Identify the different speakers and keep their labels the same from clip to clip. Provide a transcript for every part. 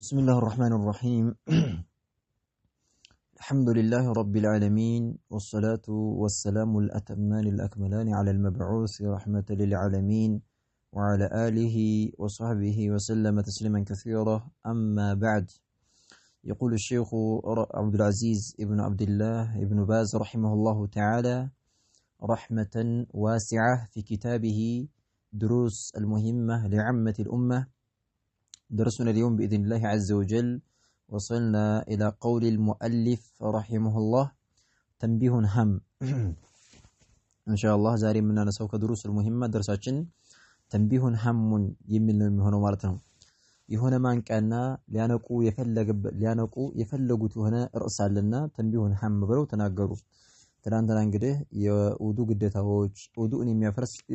Speaker 1: بسم الله الرحمن الرحيم الحمد لله رب العالمين والصلاة والسلام الأتمان الأكملان على المبعوث رحمة للعالمين وعلى آله وصحبه وسلم تسليما كثيرا أما بعد يقول الشيخ عبد العزيز ابن عبد الله ابن باز رحمه الله تعالى رحمة واسعة في كتابه دروس المهمة لعامة الأمة. درسنا اليوم بإذن الله عز وجل وصلنا إلى قول المؤلف رحمه الله تنبيه هم إن شاء الله زاري مننا نسوك دروس المهمة درساتين تنبيه هم يمن هنا مارتنا يهنا ما كأننا ليانقو يفلقوا هنا رأسا لنا تنبيه هم برو تناقروا ትናንትና እንግዲህ የውዱ ግዴታዎች ውዱን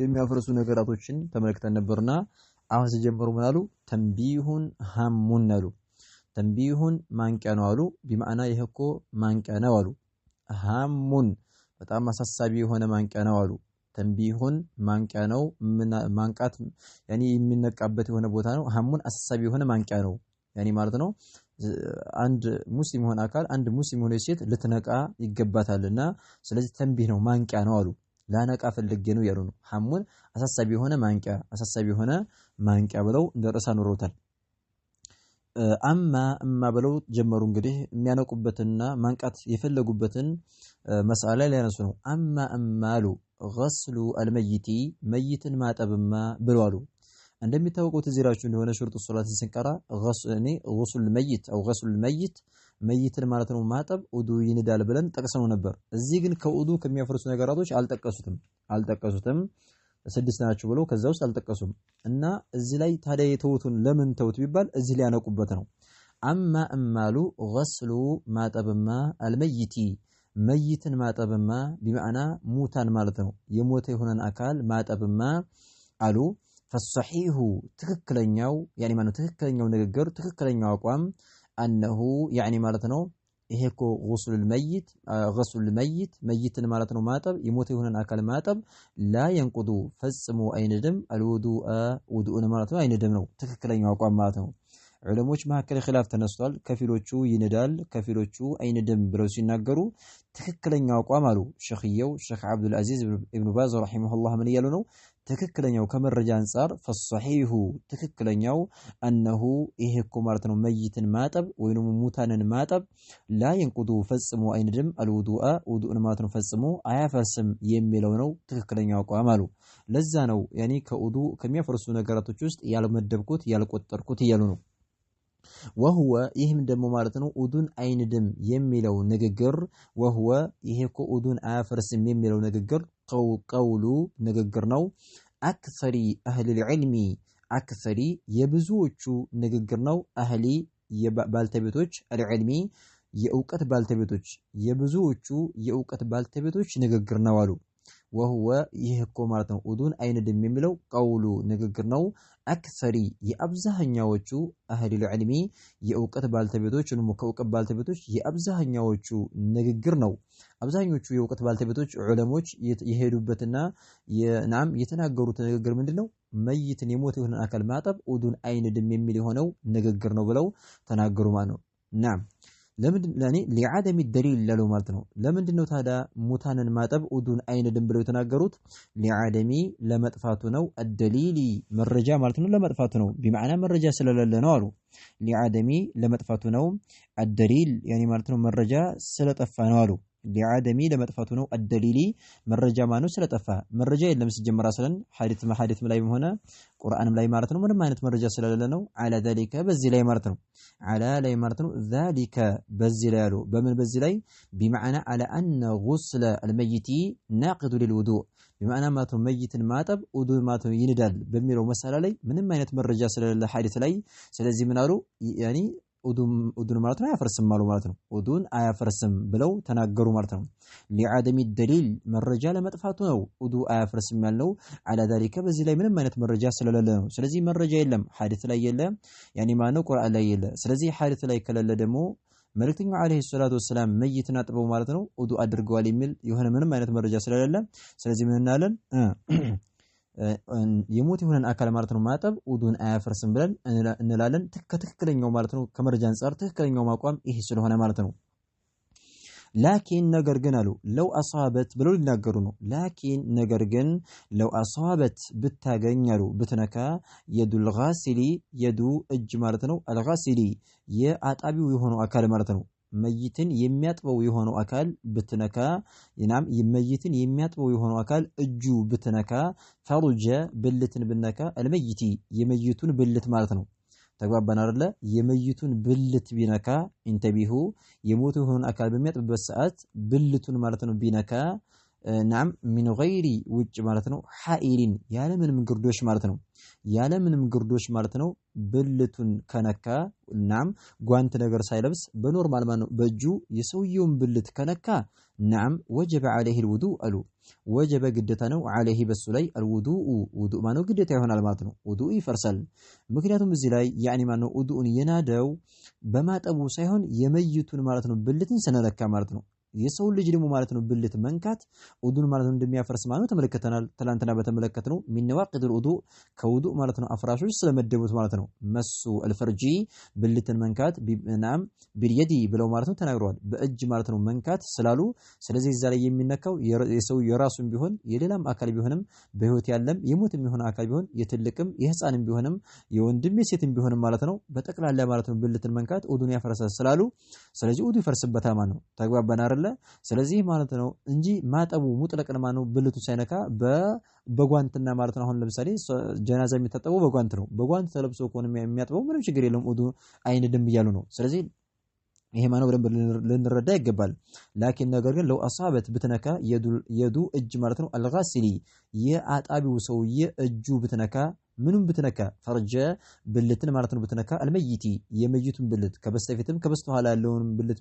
Speaker 1: የሚያፈርሱ ነገራቶችን ተመልክተን ነበርና አሁን ሲጀምሩ ምን አሉ? ተንቢሁን ሐሙን አሉ። ተንቢሁን ማንቂያ ነው አሉ። ቢማዕና ይሄ እኮ ማንቂያ ነው አሉ። ሐሙን በጣም አሳሳቢ የሆነ ማንቂያ ነው አሉ። ተንቢሁን ማንቂያ ነው ማንቃት ያኒ የሚነቃበት የሆነ ቦታ ነው። ሐሙን አሳሳቢ የሆነ ማንቂያ ነው ያኒ ማለት ነው። አንድ ሙስሊም ሆነ አካል አንድ ሙስሊም ሆነ ሴት ልትነቃ ይገባታልና ስለዚህ ተንቢህ ነው ማንቂያ ነው አሉ። ላነቃ ፈልጌ ነው ያሉ ነው። ሐሙን አሳሳቢ የሆነ ማንቂያ ብለው እንደርሳ ኖሮታል። አማ ብለው ጀመሩ። እንግዲህ የሚያነቁበትና ማንቃት የፈለጉበትን መስአላ ላይ ያነሱ ነው። አማሉ غسل الميت መይትን ማጠብማ ብለው አሉ። እንደሚታወቀው ተዚራችሁ እንደሆነ ሹርጡ ሶላት ስንቀራ غسل الميت او غسل الميت መይትን ማለት ነው ማጠብ ውዱ ይንዳል ብለን ጠቅሰነው ነበር። እዚህ ግን ከውዱ ከሚያፈርሱ ነገራቶች አልጠቀሱትም ስድስት ናቸው ብለው ከዛ ውስጥ አልጠቀሱም እና እዚህ ላይ ታዲያ የተውቱን ለምን ተውት ቢባል እዚህ ላይ ያነቁበት ነው። አማሉ غسل ማጠብማ الميت መይትን ማጠብማ ቢማዕና ሙታን ማለት ነው የሞተ የሆነን አካል ማጠብማ አሉ። فالصحيح ትክክለኛው ያኒ ማነው ትክክለኛው ንግግር ትክክለኛው አቋም أنه يعني مالتنا إهكو غسل الميت ميتن مالتنا ماتب يموت هنا أكل ماتب لا ينقض فسمو أين دم الوضوء وضوءنا مالتنا أين دم نو تككلين يوقع مالتنا علموش ما هكذا خلاف تنسطال كفيلوچو يندال كفيلوچو أين دم بروسي ناقرو تككلين يوقع مالو شيخ عبد العزيز ابن باز رحمه الله من يالونو تككلنياو كمرجا انصار فالصحيح تككلنياو انه يهكو مارتنو ميتن ماتب وينو موتانن ماتب لا ينقضوا فصموا ايندم الوضوء وضوءن ماتنو فصموا አያፈርስም የሚለው ነው ትክክለኛው አቋም አሉ። ለዛ ነው ያኒ ከውዱ ከሚያፈርሱ ነገራቶች ውስጥ ያልመደብኩት ያልቆጠርኩት ይያሉ ነው። وهو ይህም ደግሞ ማለት ነው ውዱን አይንድም የሚለው ንግግር وهو ይሄኮ ውዱን አያፈርስም የሚለው ንግግር ቀውሉ ንግግር ነው። አክሰሪ አህሊ العلم አክሰሪ የብዙዎቹ ንግግር ነው። አህሊ ባልተቤቶች العلم የእውቀት ባልተቤቶች የብዙዎቹ የእውቀት ባልተቤቶች ንግግር ነው አሉ። وهو ይሄኮ ማለት ነው ውዱን አይንድም የሚለው ቀውሉ ንግግር ነው። አክሰሪ የአብዛኛዎቹ አህሊ العلم የእውቀት ባልተቤቶች ነው ከእውቀት ባልተቤቶች የአብዛኛዎቹ ንግግር ነው። አብዛኞቹ የእውቀት ባልተቤቶች ዑለሞች የሄዱበትና የናም የተናገሩት ንግግር ምንድነው? መይትን የሞተ የሆነ አካል ማጠብ ውዱን አይንድም የሚል የሆነው ንግግር ነው ብለው ተናገሩ ማለት ነው። ናም ለምን لعدم الدليل ላለው ማለት ነው። ለምንድነው ታዲያ ሙታንን ማጠብ ውዱን አይንድም ብለው የተናገሩት? لعدم ለመጥፋቱ ነው። الدليل መረጃ ማለት ነው ለመጥፋቱ ነው ቢማዕና መረጃ ስለሌለ ነው አሉ። لعدم ለመጥፋቱ ነው። الدليل يعني ማለት ነው መረጃ ስለጠፋ ነው አሉ። لعدم ለመጥፋቱ ነው። الدليل መረጃ ማነው ስለጠፋ መረጃ የለም ሲጀመር አስለን ሐዲስ ላይም ሆነ ቁርአንም ላይ ማለት ነው ምንም አይነት መረጃ ስለሌለ ነው። على ذلك በዚህ ላይ ማለት ነው على ላይ ማለት ነው ذلك በዚህ ላይ ያለው በምን በዚህ ላይ بمعنى على ان غسل الميت ناقض للوضوء بمعنى ማለት ነው መይትን ማጠብ ውዱእ ማለት ነው ይንዳል በሚለው መሰላ ላይ ምንም አይነት መረጃ ስለሌለ ሐዲስ ላይ ስለዚህ ምን አሉ ያኒ ውዱን ማለት ነው አያፈርስም አሉ ማለት ነው። ውዱን አያፈርስም ብለው ተናገሩ ማለት ነው። لعدم الدليل መረጃ ለመጥፋቱ ነው ውዱ አያፈርስም ያልነው። على ذلك በዚህ ላይ ምንም አይነት መረጃ ስለሌለ ነው። ስለዚህ መረጃ የለም ሐዲስ ላይ የለ ያኒ ማነው ቁርአን ላይ የለ። ስለዚህ ሐዲስ ላይ ከሌለ ደግሞ መልእክተኛው አለይሂ ሰላቱ ወሰላም መይትን አጥበው ማለት ነው ውዱ አድርገዋል የሚል የሆነ ምንም አይነት መረጃ ስለሌለ ስለዚህ ምን እናለን የሞት የሆነን አካል ማለት ነው ማጠብ ውዱን አያፈርስም ብለን እንላለን። ከትክክለኛው ማለት ነው ከመረጃ አንፃር ትክክለኛው ማቋም ይሄ ስለሆነ ማለት ነው። ላኪን ነገር ግን አሉ ለው አሷበት ብለው ሊናገሩ ነው። ላኪን ነገር ግን ለው አሷበት ብታገኝ አሉ ብትነካ የዱል ጋሲሊ የዱ እጅ ማለት ነው አልጋሲሊ የአጣቢው የሆነው አካል ማለት ነው መይትን የሚያጥበው የሆነው አካል ብትነካ እናም መይትን የሚያጥበው የሆነው አካል እጁ ብትነካ ፈሩጀ ብልትን ብነካ አልመይቲ የመይቱን ብልት ማለት ነው። ተግባባን አይደለ? የመይቱን ብልት ቢነካ ኢንተቢሁ የሞቱ የሆነን አካል በሚያጥብበት ሰዓት ብልቱን ማለት ነው ቢነካ ናም ሚን ገይሪ ውጭ ማለት ነው ሐኢሊን ያለምንም ግርዶሽ ማለት ነው ያለምንም ግርዶሽ ማለት ነው ብልቱን ከነካ ናም ጓንት ነገር ሳይለብስ በኖርማል ማለት ነው በእጁ የሰውየውን ብልት ከነካ ናም ወጀበ ዐለይሂ አልውዱእ አሉ ወጀበ ግዴታ ነው ዐለይሂ በሱ ላይ አልውዱእ ውዱእ ማለት ነው ግዴታ ይሆናል ማለት ነው። ውዱእ ይፈርሳል። ምክንያቱም እዚህ ላይ ያኒ ማለት ነው ውዱእን የናደው በማጠቡ ሳይሆን የመይቱን ማለት ነው ብልትን ስነለካ ማለት ነው። የሰው ልጅ ደግሞ ማለት ነው ብልት መንካት ውዱን ማለት ነው እንደሚያፈርስ ማለት ነው ተመለከተናል። ትላንትና በተመለከተነው ሚን ነዋቂዱል ውዱእ ከውዱእ ማለት ነው አፍራሾች ስለመደቡት ማለት ነው መሱ አልፈርጂ ብልትን መንካት ቢናም ቢልየዲ ብለው ማለት ነው ተናግረዋል። በእጅ ማለት ነው መንካት ስላሉ ስለዚህ እዛ ላይ የሚነካው የሰው የራሱን ቢሆን የሌላም አካል ቢሆንም በህይወት ያለም የሞትም የሆነ አካል ቢሆን የትልቅም የህፃንም ቢሆንም የወንድም የሴትም ቢሆንም ማለት ነው በጠቅላላ ማለት ነው ብልትን መንካት ውዱን ያፈርሳል ስላሉ ስለዚህ ውዱ ይፈርስበታል ማለት ነው። ተግባባን አይደል? ስለዚህ ማለት ነው እንጂ ማጠቡ ሙጥለቅን ማለት ነው ብልቱ ሳይነካ በጓንትና ማለት ነው። አሁን ለምሳሌ ጀናዛ የሚታጠበው በጓንት ነው። በጓንት ተለብሶ ከሆነ የሚያጥበው ምንም ችግር የለውም ውዱ አይንድም እያሉ ነው። ስለዚህ ይሄ ማነው በደንብ ልንረዳ ይገባል። ላኪን ነገር ግን ለው አሳበት ብትነካ የዱ እጅ ማለት ነው አልጋሲሊ የአጣቢው ሰውዬ እጁ ብትነካ ምንም ብትነካ ፈርጀ ብልትን ማለት ነው ብትነካ አልመይቲ የመይቱን ብልት ከበስተፊትም ከበስተኋላ ያለውን ብልት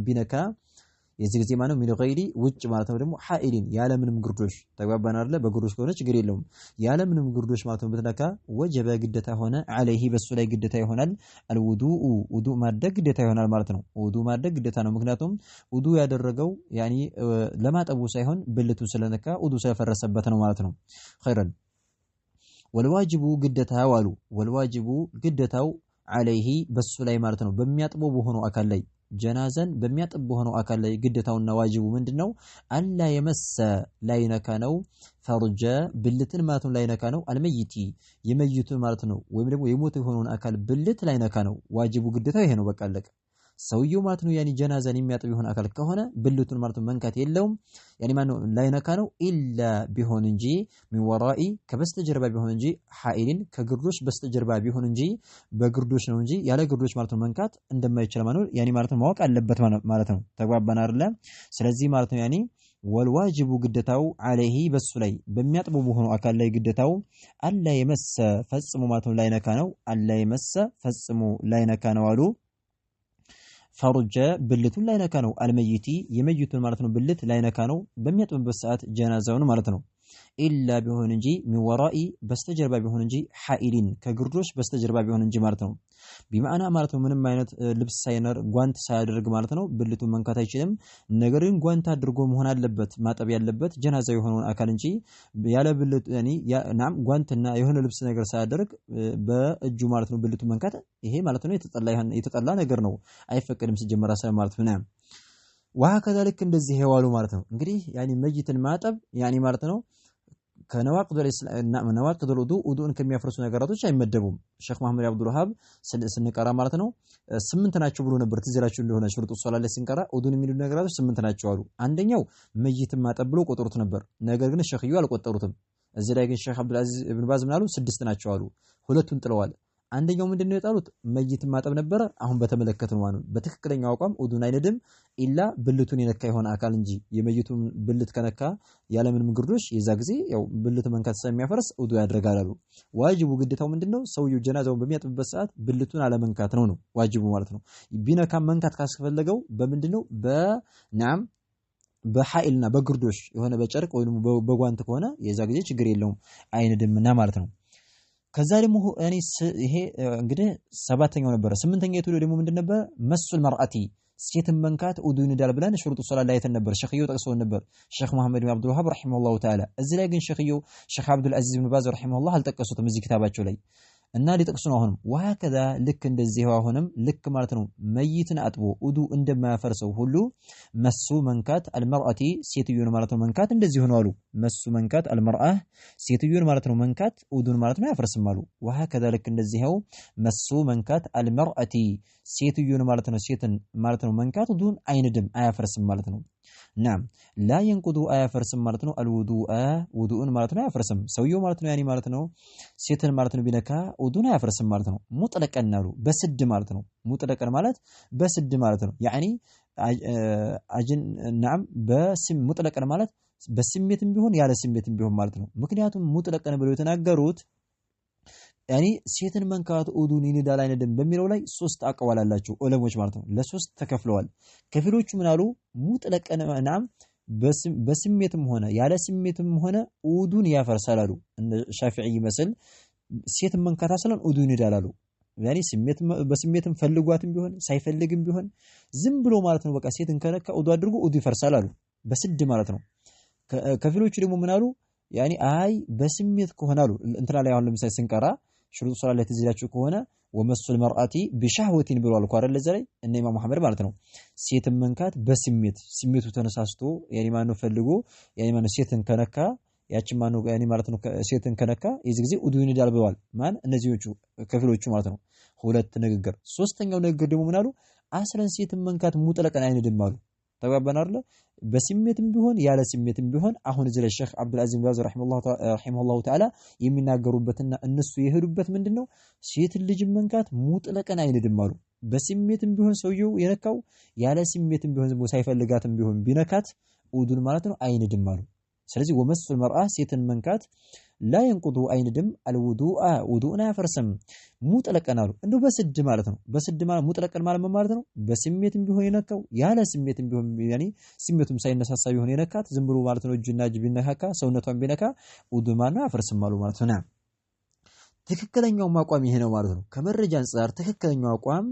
Speaker 1: ቢነካ የዚህ ጊዜ ማለት ነው ሚን ገይሪ ውጭ ማለት ነው ደግሞ ሐኢሊን ያለምንም ግርዶሽ ተግባባን አይደለ? በግርዶሽ ከሆነ ችግር የለውም። ያለምንም ግርዶሽ ማለት ነው ብትነካ ወጀበ ግዴታ ሆነ ዐለይሂ በሱ ላይ ግዴታ ይሆናል አልውዱኡ ውዱእ ማድረግ ግዴታ ይሆናል ማለት ነው። ውዱእ ማድረግ ግዴታ ነው። ምክንያቱም ውዱእ ያደረገው ያኒ ለማጠቡ ሳይሆን ብልቱን ስለነካ ውዱእ ስለፈረሰበት ነው ማለት ነው። ኸይረን ወልዋጅቡ ግዴታው አሉ ወልዋጅቡ ግዴታው ዐለይሂ በሱ ላይ ማለት ነው በሚያጥበው በሆነው አካል ላይ ጀናዘን በሚያጥብ በሆነው አካል ላይ ግዴታውና ዋጅቡ ምንድነው? አላ የመሰ ላይነካ ነው ፈርጀ ብልትን ማለት ነው ላይነካ ነው አልመይቲ የመይቱን ማለት ነው ወይም ደግሞ የሞተ የሆነውን አካል ብልት ላይነካ ነው። ዋጅቡ ግዴታው ይሄ ነው። በቃ አለቀ። ሰውየው ማለት ነው ያኒ ጀናዛን የሚያጥብ የሆነ አካል ከሆነ ብልቱን ማለት ነው መንካት የለውም። ያኒ ማለት ነው ላይነካ ነው ኢላ ቢሆን እንጂ ሚን ወራኢ ከበስተጀርባ ቢሆን እንጂ ሐኢልን ከግርዶሽ በስተጀርባ ቢሆን እንጂ በግርዶሽ ነው እንጂ ያለ ግርዶሽ ማለት ነው መንካት እንደማይችል ማለት ነው ያኒ ማለት ነው ማወቅ አለበት ማለት ነው። ተግባባን አይደለ? ስለዚህ ማለት ነው ያኒ ወልዋጅቡ ግዴታው ዐለይሂ በሱ ላይ በሚያጥበው በሆነው አካል ላይ ግዴታው አላ የመሰ ፈጽሞ ማለት ነው ላይነካ ነው አላ የመሰ ፈጽሞ ላይነካ ነው አሉ ፈርጀ ብልቱን ላይነካ ነው አልመይቲ የመይቱን ማለት ነው ብልት ላይነካ ነው በሚያጥብበት ሰዓት ጀናዛውን ማለት ነው ኢላ ቢሆን እንጂ ሚን ወራኢ በስተጀርባ ቢሆን እንጂ ሐኢሊን ከግርዶሽ በስተጀርባ ቢሆን እንጂ ማለት ነው። ቢማዕና ማለት ነው ምንም አይነት ልብስ ሳይነር ጓንት ሳያደርግ ማለት ነው ብልቱን መንካት አይችልም። ነገር ግን ጓንት አድርጎ መሆን አለበት ማጠብ ያለበት ጀናዛ የሆነውን አካል እንጂ ያለ ብልት ያኒ ናም ጓንትና የሆነ ልብስ ነገር ሳያደርግ በእጁ ማለት ነው ብልቱን መንካት ይሄ ማለት ነው የተጠላ ነገር ነው። አይፈቀድም ሲጀመር ማለት ነው። ወሀከዛ ልክ እንደዚህ የዋሉ ማለት ነው። እንግዲህ ያኒ መይትን ማጠብ ያኒ ማለት ነው ከነዋቂዱል ውዱእ ከሚያፈርሱ ነገራቶች አይመደቡም። ሼክ መሐመድ አብዱል ወሃብ ስንቀራ ማለት ነው 8 ናቸው ብሎ ነበር። ትዝ ይላችሁ እንደሆነ ሹሩጡ ሶላት ላይ ስንቀራ ውዱእን የሚሉ ነገራቶች 8 ናቸው አሉ። አንደኛው መይትን ማጠብ ብሎ ቆጠሩት ነበር። ነገር ግን ሼኽዩ አልቆጠሩትም። እዚህ ላይ ግን ሼክ አብዱል አዚዝ ኢብኑ ባዝ ምን አሉ? 6 ናቸው አሉ። ሁለቱን ጥለዋል። አንደኛው ምንድነው የጣሉት? መይትን ማጠብ ነበረ። አሁን በተመለከተው ማለት ነው በትክክለኛው አቋም ውዱእን አይነድም ኢላ ብልቱን የነካ የሆነ አካል እንጂ የመይቱን ብልት ከነካ ያለምንም ግርዶሽ የዛ ጊዜ ያው ብልት መንካት ስለሚያፈርስ ውዱእ ያደርጋል አሉ። ዋጅቡ ግዴታው ምንድነው? ሰውየው ጀናዛውን በሚያጥብበት ሰዓት ብልቱን አለመንካት ነው ዋጅቡ ማለት ነው። ቢነካ መንካት ካስፈለገው በምንድነው በናም በሐኢልና በግርዶሽ የሆነ በጨርቅ ወይም በጓንት ከሆነ የዛ ጊዜ ችግር የለውም አይነድምና ማለት ነው። ከዛ ደግሞ እኔ ይሄ እንግዲህ 7ኛው ነበረ። 8ኛው ደግሞ ምንድን ነበር? መሱል መርአቲ ሴትን መንካት ውዱ ይንዳል ብለን ሽሩጡ ሶላት ላይ ተነበር ሸኽየው ጠቅሰው ነበር ሼክ መሐመድ ኢብኑ አብዱል ወሃብ ረሂመሁላሁ ተዓላ እዚህ ላይ ግን ሸኽየው ሼክ አብዱል አዚዝ ኢብኑ ባዝ ረሂመሁላህ አልጠቀሱትም እዚህ ኪታባቸው ላይ እና ሊጠቅሱ ነው አሁንም ወሀከዛ ልክ እንደዚህ አሁንም ልክ ማለት ነው መይትን አጥቦ ውዱ እንደማያፈርሰው ሁሉ መሱ መንካት አልመርአቲ ሴትዮን ማለት ነው መንካት እንደዚህ ሆኖ አሉ መሱ መንካት አልመርአ ሴትዮን ማለት ነው መንካት ውዱን ማለት ነው ያፈርስም አሉ ወሀከዛ ልክ እንደዚህው መሱ መንካት አልመርአቲ ሴትዮን ማለት ነው ሴትን ማለት ነው መንካት ውዱን አይንድም አያፈርስም ማለት ነው ናም ላ ينقض አያፈርስም ማለት ነው አልውዱአ ውዱኡን ማለት ነው አያፈርስም ሰውየው ማለት ነው ያኒ ማለት ነው ሴትን ማለት ነው ቢነካ ውዱን አያፈርስም ማለት ነው ሙጥለቀን አሉ በስድ ማለት ነው ሙጥለቀን ማለት በስድ ማለት ነው ያኒ አጅን ናም በስም ሙጥለቀን ማለት በስሜትም ቢሆን ያለ ስሜትም ቢሆን ማለት ነው ምክንያቱም ሙጥለቀን ብለው የተናገሩት ያኒ ሴትን መንካት ውዱን ይንዳል አይነድም በሚለው ላይ ሶስት አቀዋል አላቸው ዑለሞች ማለት ነው ለሶስት ተከፍለዋል ከፊሎቹ ምን አሉ ሙጥለቀን ናም በስሜትም ሆነ ያለ ስሜትም ሆነ ውዱን ያፈርሳል አሉ እንደ ሻፊዒ መስል ሴትን መንካት አሰለን ውዱን ይንዳል አሉ ያኒ ስሜት በስሜትም ፈልጓትም ቢሆን ሳይፈልግም ቢሆን ዝም ብሎ ማለት ነው በቃ ሴትን ከነካ ውዱ አድርጎ ውዱ ይፈርሳል አሉ በስድ ማለት ነው ከፊሎቹ ደግሞ ምን አሉ ያኒ አይ በስሜት ከሆነ አሉ እንትና ላይ አሁን ለምሳሌ ስንቀራ ሽሩጥ ሶላት ላይ ተዝላችሁ ከሆነ ወመስል መርአቲ በሻህወቲን ብሏል እኮ አይደል ለዘላይ እነ ኢማም መሐመድ ማለት ነው ሴትን መንካት በስሜት ስሜቱ ተነሳስቶ ያኒ ማን ነው ፈልጎ ያኒ ማን ነው ሴትን ከነካ ያቺ ማን ነው ያኒ ማለት ነው ሴትን ከነካ የዚህ ጊዜ ውዱ ይንዳል ብለዋል ማን እነዚህዎቹ ከፊሎቹ ማለት ነው ሁለት ንግግር ሶስተኛው ንግግር ደግሞ ምን አሉ አስለን ሴትን መንካት ሙጥለቀን አይንድም አሉ ተባባን አይደል በስሜትም ቢሆን ያለ ስሜትም ቢሆን አሁን እዚህ ሼክ አብዱል አዚዝ ባዝ ረሂመሁላሁ ተዓላ የሚናገሩበትና እነሱ የሄዱበት ምንድነው ሴት ልጅ መንካት ሙጥለቀን አይንድም አሉ በስሜትም ቢሆን ሰውየው የነካው ያለ ስሜትም ቢሆን ዝም ሳይፈልጋትም ቢሆን ቢነካት ውዱን ማለት ነው አይንድም አሉ ስለዚህ ወመስል መርአ ሴትን መንካት لا ينقض አይንድም الوضوء ውዱእና ያፈርስም ሙጥለቀን አሉ እንደው በስድ ማለት ነው በስድ ማለት ሙጥለቀን ማለት ነው በስሜትም ቢሆን የነካው ያለ ስሜትም ቢሆን ያኒ ስሜቱም ሳይነሳሳ ቢሆን የነካት ዝም ብሎ ማለት ነው እጅና እጅ ቢነካካ ሰውነቷን ቢነካ ውዱእ ማለት ያፈርስም አሉ ማለት ነው ትክክለኛው አቋም ይሄ ነው ማለት ነው ከመረጃ አንፃር ትክክለኛው አቋም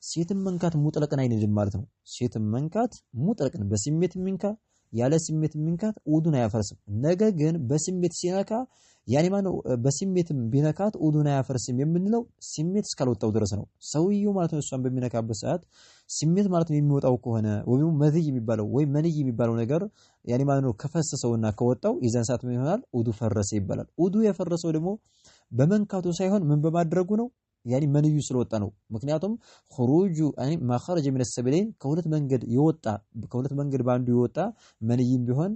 Speaker 1: ሴትን መንካት ሙጥለቀን አይንድም ማለት ነው ሴትን መንካት ሙጥለቀን በስሜት ሚንካ ያለ ስሜት ሚንካት ውዱን አያፈርስም ነገር ግን በስሜት ሲነካ ያኒ ማነው በስሜትም ቢነካት ውዱን አያፈርስም የምንለው ስሜት እስካልወጣው ድረስ ነው ሰውየው ማለት ነው እሷን በሚነካበት ሰዓት ስሜት ማለት ነው የሚወጣው ከሆነ ወይም መዝይ የሚባለው ወይ መንይ የሚባለው ነገር ያኒ ማነው ከፈሰሰውና ከወጣው የዛን ሰዓት ምን ይሆናል ውዱ ፈረሰ ይባላል ውዱ የፈረሰው ደግሞ በመንካቱ ሳይሆን ምን በማድረጉ ነው ያኒ መንዩ ስለወጣ ነው ምክንያቱም خروج يعني ما خرج من السبيلين ከሁለት መንገድ ባንዱ ይወጣ መንይም ቢሆን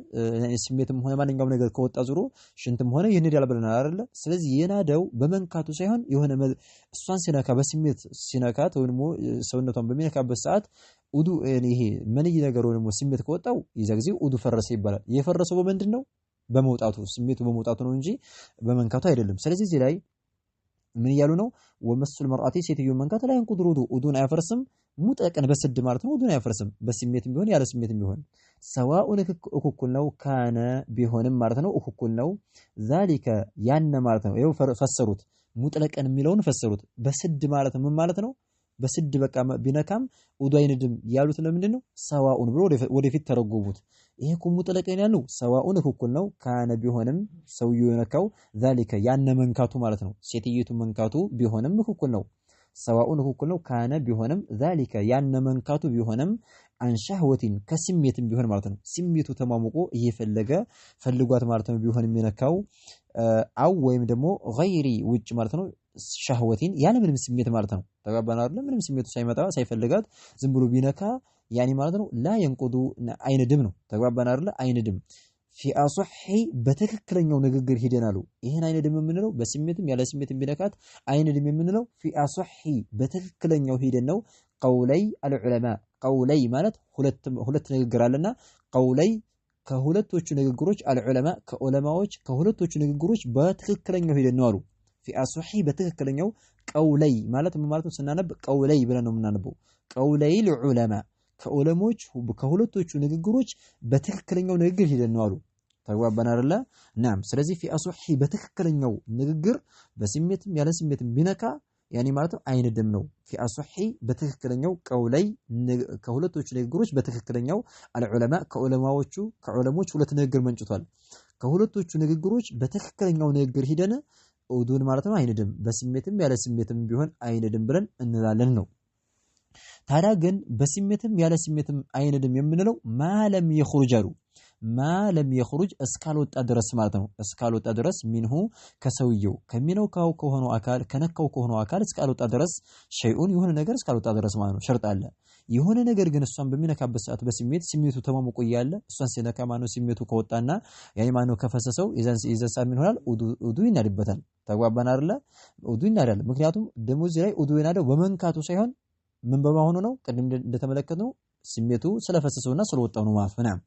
Speaker 1: ስሜትም ሆነ ማንኛውም ነገር ከወጣ ዙሮ ሽንትም ሆነ ይንዳል ብለናል አይደል ስለዚህ የናደው በመንካቱ ሳይሆን የሆነ እሷን ሲነካ በስሜት ሲነካት ወይም ሰውነቷን በሚነካበት ሰዓት ውዱ ይሄ መንይ ነገር ወይም ስሜት ከወጣው የዛ ጊዜ ውዱ ፈረሰ ይባላል የፈረሰው በምንድነው በመውጣቱ ስሜቱ በመውጣቱ ነው እንጂ በመንካቱ አይደለም ስለዚህ እዚህ ላይ ምን ያሉ ነው ወመስል መርአቲ ሴትዮ መንካት ላይ እንቁድሩ ውዱን አያፈርስም ሙጥለቀን በስድ ማለት ነው ውዱን አያፈርስም በስሜትም ቢሆን ያለ ስሜትም ቢሆን ሰዋኡን እኩል ነው ካነ ቢሆንም ማለት ነው እኩል ነው ذلك ያነ ማለት ነው ይኸው ፈሰሩት ሙጥለቀን የሚለውን ፈሰሩት በስድ ማለት ምን ማለት ነው በስድ በቃ ቢነካም ውዱ አይንድም ያሉት ለምንድነው ሰዋኡን ብሎ ወደፊት ተረጎሙት ይሄ ሙጥለቀን ያለው ሰዋኡን እኩል ነው ካነ ቢሆንም ሰውየው የነካው ذلك ያነ መንካቱ ማለት ነው ሴትየቱ መንካቱ ቢሆንም እኩል ነው ሰዋኡን እኩል ነው ካነ ቢሆንም ذلك ያነ መንካቱ ቢሆንም አንሻህወቲን ከስሜትም ቢሆን ማለት ነው ስሜቱ ተማሙቆ እየፈለገ ፈልጓት ማለት ነው ቢሆን የሚነካው አው ወይም ደግሞ غيري ውጭ ማለት ነው ሻህወቲን ያለ ምንም ስሜት ማለት ነው ተጋባና አይደለም ምንም ስሜቱ ሳይመጣ ሳይፈልጋት ዝም ብሎ ቢነካ ያኒ ማለት ነው لا ينقض አይንድም ነው ተጋባና አይደለ አይንድም في اصحي በትክክለኛው ንግግር ሄደናሉ ይሄን አይንድም የምንለው በስሜትም ያለ ስሜትም ቢነካት አይንድም የምንለው في اصحي በትክክለኛው ሄደን ነው قولي العلماء قولي ማለት ሁለት ንግግር አለና قولي ከሁለቶቹ ንግግሮች العلماء ከዑለማዎች ከሁለቶቹ ንግግሮች በትክክለኛው ሄደን ነው አሉ في اصحي በትክክለኛው قولي ማለት ምን ማለት ነው ስናነብ قولي ብለን ነው የምናነበው قولي العلماء ከዑለሞች ከሁለቶቹ ንግግሮች በትክክለኛው ንግግር ሄደን ነው አሉ ተግባባን አይደለ ናም ስለዚህ في اصحي በትክክለኛው ንግግር በስሜትም ያለ ስሜትም ቢነካ ያኒ ማለት አይን ደም ነው في اصح በትክክለኛው ቀውላይ ከሁለቶቹ ንግግሮች በትክክለኛው አልዑለማ ከዑለሞች ሁለት ንግግር መንጭቷል ከሁለቶቹ ንግግሮች በትክክለኛው ንግግር ሂደን ኡዱን ማለት ነው አይን ደም በስሜትም ያለ ስሜትም ቢሆን አይን ደም ብለን እንላለን ነው ታዲያ ግን በስሜትም ያለ ስሜትም አይን ደም የምንለው ማለም ይخرجሉ ማለም ይخرج እስካልወጣ ድረስ ማለት ነው እስካልወጣ ድረስ ሚንሁ ከሰውየው ከሚነካው ከሆነው አካል ከነካው ከሆነው አካል እስካልወጣ ድረስ ሸይኡን የሆነ ነገር እስካልወጣ ድረስ ማለት ነው ሸርጥ አለ የሆነ ነገር ግን እሷን በሚነካበት ሰዓት በስሜት ስሜቱ ተማምቆ ያለ እሷን ሲነካ ማነው ስሜቱ ከወጣና ያኔ ማነው ከፈሰሰው ይዘሳ ምን ይሆናል ኡዱ ይናድበታል ተግባባን አይደለ ኡዱ ይናዳል ምክንያቱም ደሞዝ ላይ ኡዱ ይናደው በመንካቱ ሳይሆን ምን በማሆኑ ነው ቅድም እንደተመለከተው ስሜቱ ስለፈሰሰውና ስለወጣው ነው ማለት ነው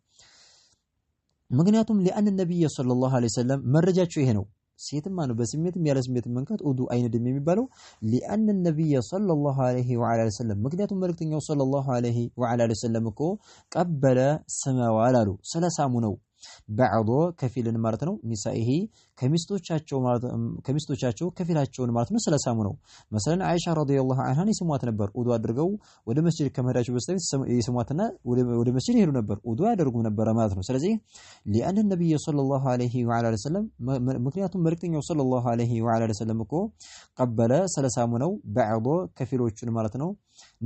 Speaker 1: ምክንያቱም لأن النبي صلى الله عليه وسلم መረጃቸው ይሄ ነው ሴትማ ነው በስሜትም ያለ ስሜት መንካት ኡዱ አይን ደም የሚባለው لأن النبي صلى الله عليه وعلى وسلم ምክንያቱም መልእክተኛው صلى الله عليه وعلى وسلم እኮ ቀበለ ሰማዋል አሉ ስለሳሙ ነው بعض ከፊልን ማለት ነው ኒሳኢሂ ከሚስቶቻቸው ከፊላቸውን ማለት ነው ስለሳሙ ነው مثلا አይሻ ረዲየላሁ ዐንሃ ይስሟት ነበር ኡዱ አድርገው ወደ መስጂድ ከመሄዳቸው በስተፊት ይስሟትና ወደ መስጂድ ይሄዱ ነበር ኡዱ ያደርጉ ነበር ማለት ነው ስለዚህ لأن النبي صلى الله عليه وعلى وسلم ምክንያቱም መልእክተኛው صلى الله عليه وعلى وسلم እኮ ቀበለ ስለሳሙ ነው بعض ከፊሎቹን ማለት ነው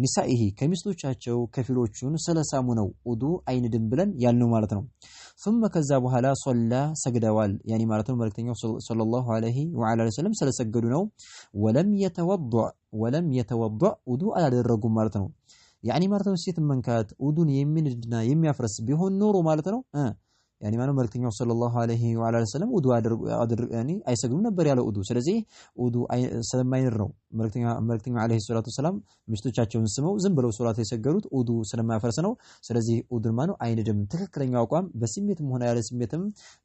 Speaker 1: ኒሳኢሂ ከሚስቶቻቸው ከፊሎቹን ስለሳሙ ነው ኡዱ አይን ደም ብለን ያልነው ማለት ነው ثم ከዛ በኋላ صلى ሰግደዋል ያኒ ማለት ነው መልእክተኛው صلى الله عليه وعلى وسلم ስለሰገዱ ነው ولم يتوضأ ውዱእ አላደረጉም ማለት ነው ያኒ ማለት ነው ሴት መንካት ውዱን የሚንድና የሚያፈርስ ቢሆን ኖሮ ማለት ነው ያኒ ማለት መልእክተኛው صلى الله عليه وعلى وسلم ውዱእ አድርጉ ያኒ አይሰግዱም ነበር ያለው ውዱእ ስለዚህ ውዱእ ስለማይነር ነው መልእክተኛው عليه الصلاه والسلام ሚስቶቻቸውን ስመው ዝም ብለው ሶላት የሰገዱት ውዱእ ስለማያፈርስ ነው ስለዚህ ውዱእ ማለት አይን ደም ትክክለኛው አቋም በስሜትም ሆነ ያለ ስሜትም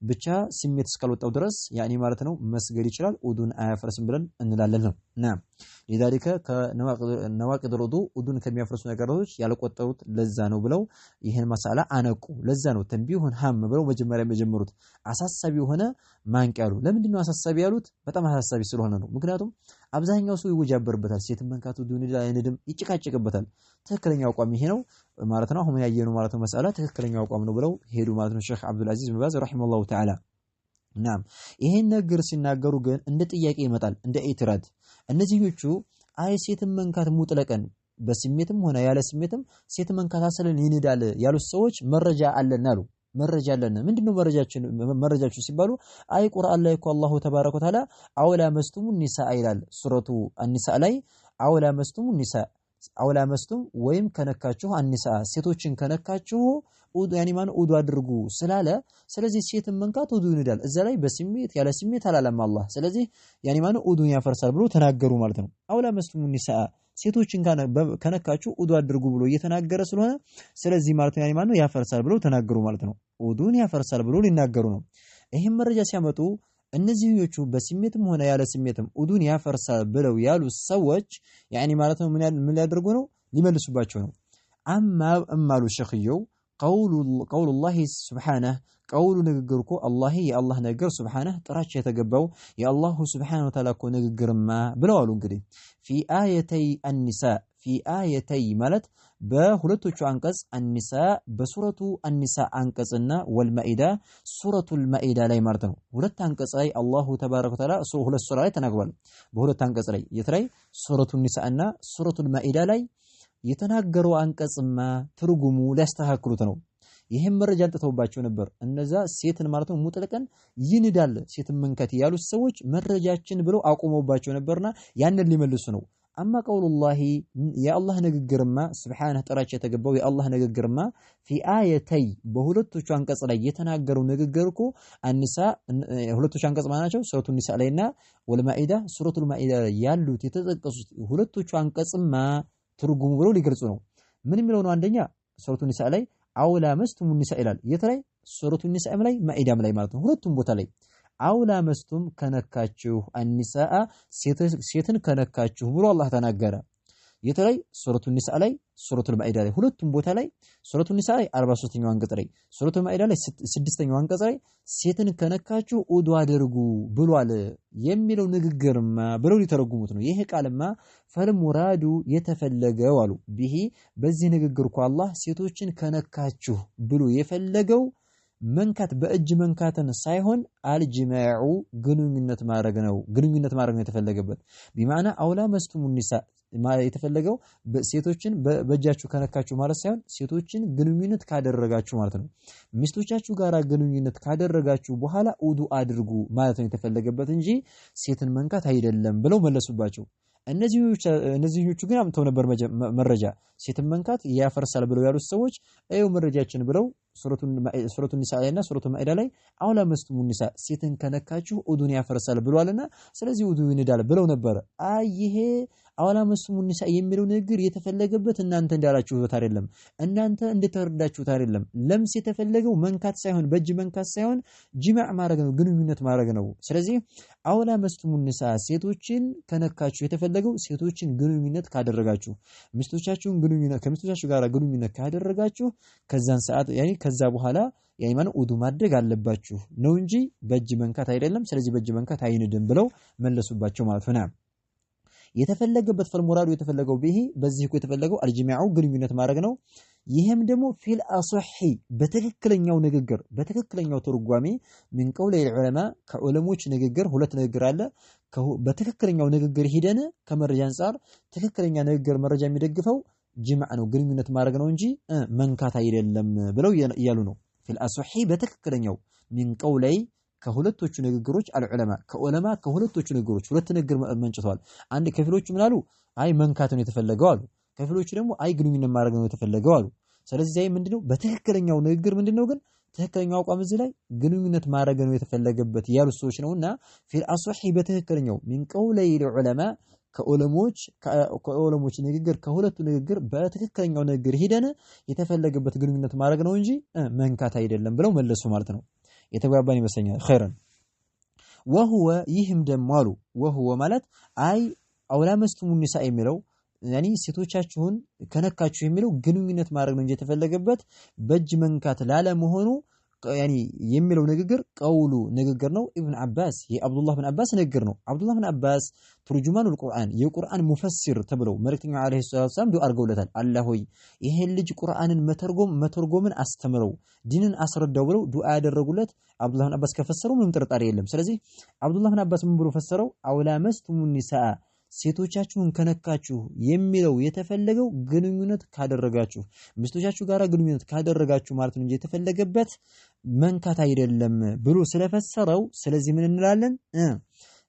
Speaker 1: ብቻ ስሜት እስካልወጣው ድረስ ያኒ ማለት ነው መስገድ ይችላል ውዱእን አያፈርስም ብለን እንላለን ነው ናም لذلك ከነዋቂድ الوضوء ውዱእን ከሚያፈርሱ ነገሮች ያልቆጠሩት ለዛ ነው ብለው ይሄን መሳላ አነቁ ለዛ ነው ተንቢሁን ሀም ብለው መጀመሪያ የጀመሩት አሳሳቢ ሆነ ማንቂያሉ ለምንድነው አሳሳቢ ያሉት በጣም አሳሳቢ ስለሆነ ነው ምክንያቱም አብዛኛው ሰው ይወጃበርበታል ሴትን መንካቱ ዱንያ አይነድም ይጭቃጭቅበታል ትክክለኛው አቋም ይሄ ነው ማለት ነው አሁን ያየነው ማለት ነው መሳላ ትክክለኛው አቋም ነው ብለው ሄዱ ማለት ነው ሼክ አብዱል አዚዝ ኢብኑ ባዝ ረሂመሁላሁ ተዓላ ናም ይሄን ነገር ሲናገሩ ግን እንደ ጥያቄ ይመጣል እንደ ኢትራድ እነዚህኞቹ አይ ሴትን መንካት ሙጥለቀን በስሜትም ሆነ ያለ ስሜትም ሴት መንካት አሰለን ይንዳል ያሉት ሰዎች መረጃ አለን አሉ መረጃ አለን ምንድነው መረጃችሁ ሲባሉ አይ ቁርአን ላይ እኮ አላሁ ተባረከ ወተዓላ አውላ መስቱሙ ኒሳ ይላል ሱረቱ አን-ኒሳ ላይ አውላ መስቱሙ ኒሳ አውላ መስቱም ወይም ከነካችሁ አን-ኒሳ ሴቶችን ከነካችሁ ኡዱ ያኒ ማን ኡዱ አድርጉ ስላለ ስለዚህ ሴትን መንካት ኡዱ ይንዳል እዛ ላይ በስሜት ያለ ስሜት አላለም አላህ ስለዚህ ያኒ ማን ኡዱን ያፈርሳል ብሎ ተናገሩ ማለት ነው አውላ መስቱሙ ኒሳ ሴቶችን ከነካችሁ ኡዱ አድርጉ ብሎ እየተናገረ ስለሆነ ስለዚህ ማለት ያኒ ማን ያፈርሳል ብሎ ተናገሩ ማለት ነው ኡዱን ያፈርሳል ብሎ ሊናገሩ ነው ይሄን መረጃ ሲያመጡ እነዚህኞቹ በስሜትም ሆነ ያለ ስሜትም ኡዱን ያፈርሳል ብለው ያሉ ሰዎች ያኒ ማለት ነው ምን ያደርጉ ነው ሊመልሱባቸው ነው አማሉ ሸኺየው قول الله سبحانه قول ንግግርኮ አላህ የአላህ ነገር سبحانه ጥራቻ የተገባው የአላሁ سبحانه وتعالى ኮ ንግግርማ ብለው አሉ እንግዲህ في آيتي النساء في آيتي ማለት በሁለቶቹ አንቀጽ النساء በሱረቱ النساء አንቀጽና والمائدة ሱረቱ المائدة ላይ ማለት ነው ሁለት አንቀጽ ላይ አላሁ ተባረከ ወተዓላ ሁለት ሱራ ላይ ተናግሯል በሁለት አንቀጽ ላይ የትላይ ሱረቱ النساء እና ሱረቱ المائدة ላይ የተናገረው አንቀጽማ ትርጉሙ ሊያስተካክሉት ነው ይሄን መረጃ አንጥተውባቸው ነበር እነዛ ሴትን ማለት ነው ሙጥለቀን ይንዳል ሴትን መንከት ያሉት ሰዎች መረጃችን ብለው አቆመውባቸው ነበርና ያንን ሊመልሱ ነው አማ ቀውሉላሂ የአላህ ንግግርማ ስብሓንሁ ጥራቻ የተገባው የአላህ ንግግርማ ፊ አየተይ በሁለቶቹ አንቀጽ ላይ የተናገረው ንግግር እኮ አኒሳ ሁለቶቹ አንቀጽ ማናቸው ሱረቱ ኒሳ ላይና ወልማኢዳ ሱረቱ ልማኢዳ ላይ ያሉት የተጠቀሱት ሁለቶቹ አንቀጽማ ትርጉሙ ብለው ሊገልጹ ነው ምን የሚለው ነው አንደኛ ሱረቱ ኒሳ ላይ አውላ መስቱም ኒሳ ይላል የት ላይ ሱረቱ ኒሳ ላይ ማኢዳም ላይ ማለት ነው ሁለቱም ቦታ ላይ አውላ መስቱም ከነካችሁ አንኒሳ ሴትን ከነካችሁ ብሎ አላህ ተናገረ የተለይ ሱረቱ ኒሳ ላይ ሱረቱል ማኢዳ ላይ ሁለቱም ቦታ ላይ ሱረቱ ኒሳ ላይ 43ኛው አንቀጽ ላይ ሱረቱ ማኢዳ ላይ 6ኛው አንቀጽ ላይ ሴትን ከነካችሁ ውዱ አድርጉ ብሏል የሚለው ንግግርማ ብለው ሊተረጉሙት ነው። ይሄ ቃልማ ፈልሙራዱ የተፈለገው አሉ ቢሂ በዚህ ንግግር እኮ አላህ ሴቶችን ከነካችሁ ብሎ የፈለገው መንካት በእጅ መንካትን ሳይሆን አልጅማዑ ግንኙነት ማድረግ ነው የተፈለገበት። ቢማዕና አውላ መስቱሙ ኒሳ የተፈለገው ሴቶችን በእጃችሁ ከነካችሁ ማለት ሳይሆን ሴቶችን ግንኙነት ካደረጋችሁ ማለት ነው። ሚስቶቻችሁ ጋር ግንኙነት ካደረጋችሁ በኋላ ውዱ አድርጉ ማለት ነው የተፈለገበት እንጂ ሴትን መንካት አይደለም ብለው መለሱባቸው። እነዚህኞቹ ግን አምጥተው ነበር መረጃ ሴትን መንካት ያፈርሳል ብለው ያሉት ሰዎች አዩ መረጃችን ብለው ሱረቱ ኒሳ ላይና ሱረቱ ማኢዳ ላይ አውላ መስቱሙ ኒሳ ሴትን ከነካችሁ ውዱን ያፈርሳል ብሏልና ስለዚህ ውዱ ይንዳል ብለው ነበር። ይሄ አውላ መስቱሙ ኒሳ የሚለው ንግግር የተፈለገበት እናንተ እንዳላችሁት አይደለም፣ እናንተ እንድትረዳችሁት አይደለም። ለምስ የተፈለገው መንካት ሳይሆን በእጅ መንካት ሳይሆን ጂማዕ ማድረግ ነው፣ ግንኙነት ማድረግ ነው። ስለዚህ አውላ መስቱሙ ኒሳ ሴቶችን ከነካችሁ የተፈለገው ሴቶችን ግንኙነት ካደረጋችሁ ከሚስቶቻችሁ ጋር ግንኙነት ካደረጋችሁ ከዛን ሰዓት ከዛ በኋላ ያይማን ውዱ ማድረግ አለባችሁ ነው እንጂ በእጅ መንካት አይደለም። ስለዚህ በእጅ መንካት አይንድም ብለው መለሱባቸው ማለት ነው። የተፈለገበት ፈልሙራዱ የተፈለገው ቢሂ በዚህ እኮ የተፈለገው አልጂማዑ ግንኙነት ማድረግ ነው። ይሄም ደግሞ ፊል አስሒ በትክክለኛው ንግግር በትክክለኛው ትርጓሜ ምን ቀውለ ዑለማ ከዑለሞች ንግግር ሁለት ንግግር አለ። በትክክለኛው ንግግር ሂደን ከመረጃ አንፃር ትክክለኛ ንግግር መረጃ የሚደግፈው ጅማዕ ነው ግንኙነት ማድረግ ነው እንጂ መንካት አይደለም ብለው እያሉ ነው። ፊል አስሒ በትክክለኛው ምን ቀውለይ ከሁለቶቹ ንግግሮች አልዑለማ ከዑለማ ከሁለቶቹ ንግግሮች ሁለት ንግግር መንጭተዋል። አንድ ከፊሎቹ ምን አሉ? አይ መንካት ነው የተፈለገው አሉ። ከፊሎቹ ደግሞ አይ ግንኙነት ማድረግ ነው የተፈለገው አሉ። ስለዚህ ምንድነው በትክክለኛው ንግግር ምንድነው ግን ትክክለኛው አቋም እዚህ ላይ ግንኙነት ማድረግ ነው የተፈለገበት ያሉ ሰዎች ነውና ፊል አስሒ በትክክለኛው ምን ቀውለይ ዑለማ ከዑለሞች ንግግር ከሁለቱ ንግግር በትክክለኛው ንግግር ሂደን የተፈለገበት ግንኙነት ማድረግ ነው እንጂ መንካት አይደለም ብለው መለሱ ማለት ነው። የተጓባን ይመስለኛል። ኸይረን ወሁወ ይህም ደግሞ አሉ ወሁወ ማለት አይ አውላ መስቱሙ ኒሳ የሚለው ያኒ ሴቶቻችሁን ከነካችሁ የሚለው ግንኙነት ማድረግ ነው እንጂ የተፈለገበት በእጅ መንካት ላለ መሆኑ ያኒ የሚለው ንግግር ቀውሉ ንግግር ነው። ኢብኑ አባስ የአብዱላህ ብን አባስ ንግግር ነው። አብዱላህ ብን አባስ ተርጁማኑል ቁርአን የቁርአን ሙፈሲር ተብለው መልእክተኛው አለይሂ ሰላቱ ወሰለም ዱዓ አድርገውለታል። አላህ ሆይ ይሄን ልጅ ቁርአንን መተርጎምን አስተምረው ዲንን አስረዳው ብለው ዱዓ ያደረጉለት አብዱላህ ብን አባስ ከፈሰሩ ምንም ጥርጣሬ የለም። ስለዚህ አብዱላህ ብን አባስ ምን ብሎ ፈሰረው? አውላ መስቱሙ ኒሳ ሴቶቻችሁን ከነካችሁ የሚለው የተፈለገው ግንኙነት ካደረጋችሁ ሚስቶቻችሁ ጋር ግንኙነት ካደረጋችሁ ማለት ነው እንጂ የተፈለገበት መንካት አይደለም ብሎ ስለፈሰረው ስለዚህ ምን እንላለን?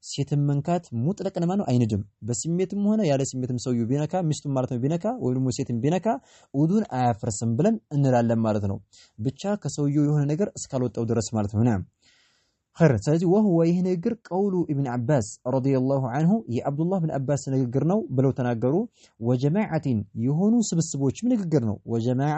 Speaker 1: ሴትን መንካት ሙጥለቅ ነው አይንድም። በስሜትም ሆነ ያለ ስሜትም ሰውየው ቢነካ ሚስቱን ማለት ነው ቢነካ ወይም ሴትን ቢነካ ውዱን አያፈርስም ብለን እንላለን ማለት ነው። ብቻ ከሰውየው የሆነ ነገር እስካልወጣው ድረስ ማለት ነው። ኸይር ስለዚህ ወህወ ይህ ንግግር ቀውሉ ኢብን አባስ ረዲየላሁ ዐንሁ የአብዱላህ ብን አባስ ንግግር ነው ብለው ተናገሩ። ወጀማዓቲን የሆኑ ስብስቦችም ንግግር ነው። ወጀማዓ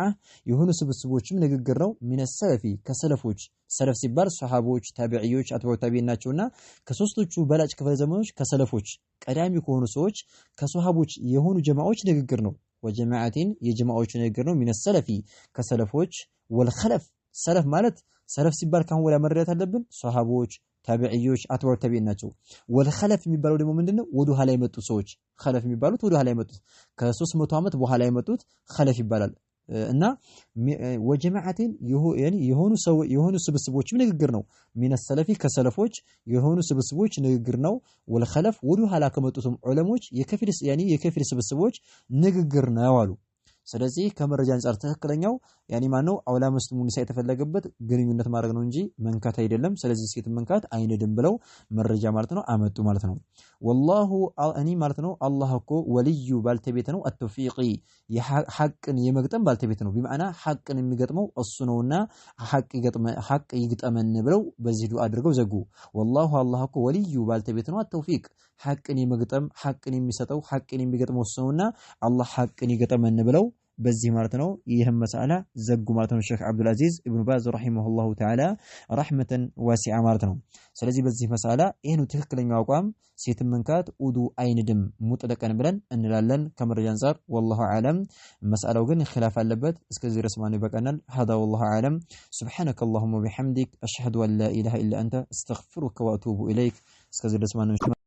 Speaker 1: የሆኑ ስብስቦችም ንግግር ነው። ሚነ ሰለፊ ከሰለፎች ሰለፍ ሲባል ሰሃቦች፣ ታቢዒዎች፣ አትባዑ ታቢዒን ናቸውና ከሶስቶቹ በላጭ ክፍለ ዘመኖች ከሰለፎች ቀዳሚ ከሆኑ ሰዎች ከሰሃቦች የሆኑ ጀማዓዎች ንግግር ነው። ወጀማዓቲን የጀማዓዎች ንግግር ነው። ሚነ ሰለፊ ከሰለፎች ወልኸለፍ ሰለፍ ማለት ሰለፍ ሲባል ካሁን ወዲያ መረዳት አለብን ሰሃቦች፣ ታቢዒዎች፣ አትባዑ ታቢዒን ናቸው። ወልኸለፍ የሚባለው ደግሞ ምንድነው? ወደ ኋላ የመጡ ሰዎች ኸለፍ የሚባሉት ወደ ኋላ የመጡት ከ300 ዓመት በኋላ የመጡት ኸለፍ ይባላል። እና ወጀማዓቲን የሆኑ ስብስቦችም ንግግር ነው። ሚነ ሰለፊ ከሰለፎች የሆኑ ስብስቦች ንግግር ነው። ወልኸለፍ ወደ ኋላ ከመጡትም ዑለሞች የከፊል ስብስቦች ንግግር ነው አሉ። ስለዚህ ከመረጃ አንፃር ትክክለኛው ያኒ ማነው አውላ መስቱሙ ኒሳ የተፈለገበት ግንኙነት ማድረግ ነው እንጂ መንካት አይደለም። ስለዚህ ሴት መንካት አይንድም ብለው መረጃ ማለት ነው አመጡ ማለት ነው። ወላሁ አኒ ማለት ነው አላህ እኮ ወልዩ ባልተቤት ነው። አተውፊቂ የሐቅን የመግጠም ባልተቤት ነው። ቢማዕና ሐቅን የሚገጥመው እሱ ነውና ሐቅ ይግጠመን ብለው በዚህ ዱዓ አድርገው ዘጉ። ወላሁ አላህ እኮ ወልዩ ባልተቤት ነው። አተውፊቅ ሐቅን የመግጠም ሐቅን የሚሰጠው ሐቅን የሚገጥመው እሱ ነውና አላህ ሐቅን ይገጠመን ብለው በዚህ ማለት ነው ይህም መስአላ ዘጉ ማለት ነው ሼክ አብዱል አዚዝ ኢብኑ ባዝ ረሂመሁላሁ ተዓላ ረሕመተን ዋሲዓ ማለት ነው። ስለዚህ በዚህ መስአላ ይሄ ነው ትክክለኛው አቋም። ሴትን መንካት ውዱ አይንድም ሙጥለቀን ብለን እንላለን ከመረጃ አንፃር ወላሁ አዕለም። መስአላው ግን ኺላፍ አለበት። እስከዚህ ድረስ ማን ይበቃናል። ሀዳ ወላሁ አዕለም። ሱብሓነከ አላሁመ ወቢሐምዲክ አሽሀዱ አን ላ ኢላሃ ኢላ አንተ አስተግፊሩከ ወአቱቡ ኢለይክ። እስከዚህ ድረስ ማን